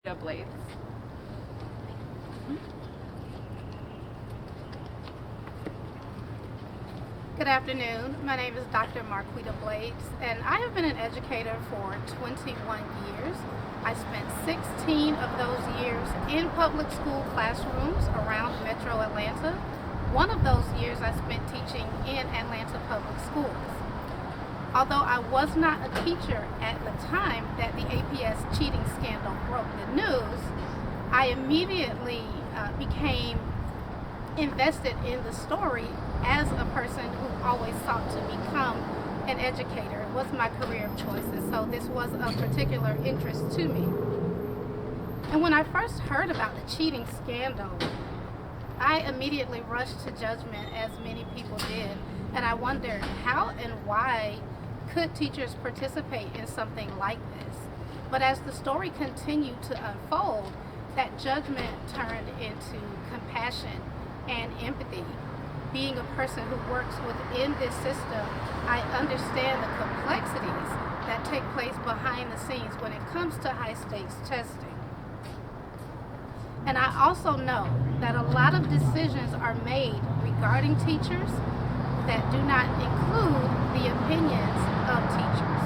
Blades. Good afternoon. My name is Dr. Marquita Blades, and I have been an educator for 21 years. I spent 16 of those years in public school classrooms around Metro Atlanta. One of those years I spent teaching in Atlanta public schools. Although I was not a teacher at the time that the APS cheating scandal broke the news, I immediately became invested in the story as a person who always sought to become an educator. It was my career of choice, and so this was of particular interest to me. And when I first heard about the cheating scandal, I immediately rushed to judgment, as many people did, and I wondered how and why could teachers participate in something like this. But as the story continued to unfold, that judgment turned into compassion and empathy. Being a person who works within this system, I understand the complexities that take place behind the scenes when it comes to high-stakes testing. And I also know that a lot of decisions are made regarding teachers that do not include the opinions of teachers.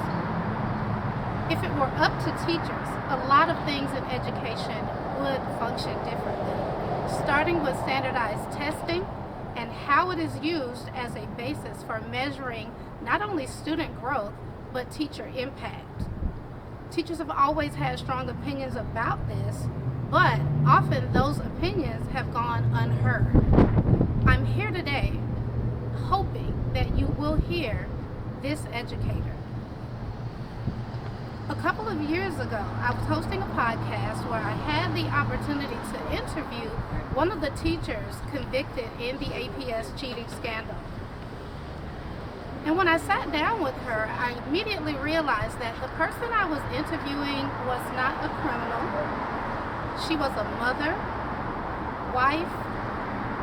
If it were up to teachers, a lot of things in education would function differently, starting with standardized testing and how it is used as a basis for measuring not only student growth, but teacher impact. Teachers have always had strong opinions about this, but often those opinions have gone unheard. I'm here today hoping that you will hear this educator. A couple of years ago, I was hosting a podcast where I had the opportunity to interview one of the teachers convicted in the APS cheating scandal. And when I sat down with her, I immediately realized that the person I was interviewing was not a criminal. She was a mother, wife,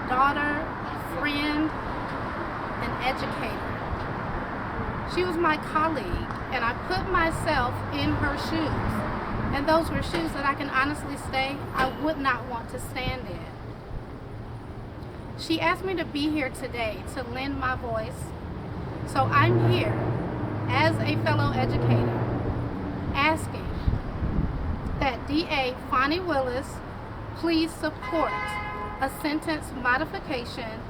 daughter, friend, an educator. She was my colleague, and I put myself in her shoes. And those were shoes that I can honestly say I would not want to stand in. She asked me to be here today to lend my voice. So I'm here as a fellow educator asking that DA Fani Willis please support a sentence modification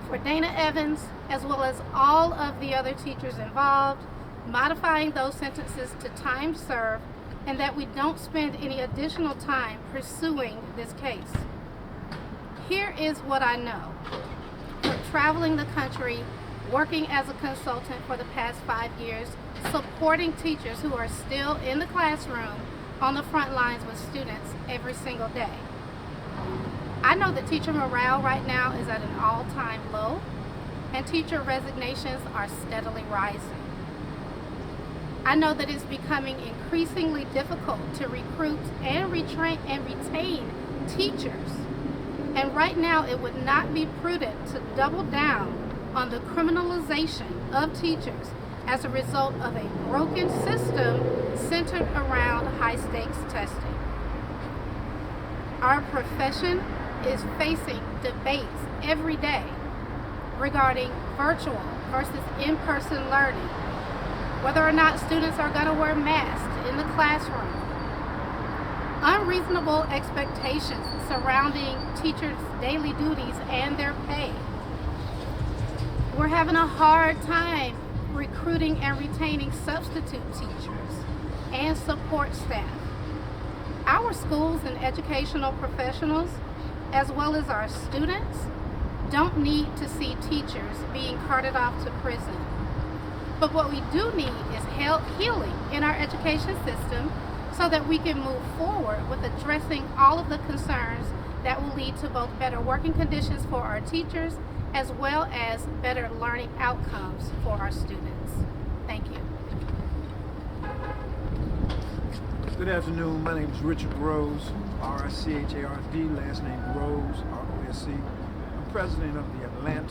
for Dana Evans, as well as all of the other teachers involved, modifying those sentences to time served, and that we don't spend any additional time pursuing this case. Here is what I know. From traveling the country, working as a consultant for the past 5 years, supporting teachers who are still in the classroom on the front lines with students every single day. I know that teacher morale right now is at an all-time low, and teacher resignations are steadily rising. I know that it's becoming increasingly difficult to recruit and retain teachers. And right now, it would not be prudent to double down on the criminalization of teachers as a result of a broken system centered around high-stakes testing. Our profession is facing debates every day regarding virtual versus in-person learning, whether or not students are going to wear masks in the classroom, unreasonable expectations surrounding teachers' daily duties and their pay. We're having a hard time recruiting and retaining substitute teachers and support staff. Our schools and educational professionals, as well as our students, don't need to see teachers being carted off to prison. But what we do need is healing in our education system so that we can move forward with addressing all of the concerns that will lead to both better working conditions for our teachers as well as better learning outcomes for our students. Thank you. Good afternoon. My name is Richard Rose, R-I-C-H-A-R-D, last name Rose, R-O-S-E. I'm president of the Atlanta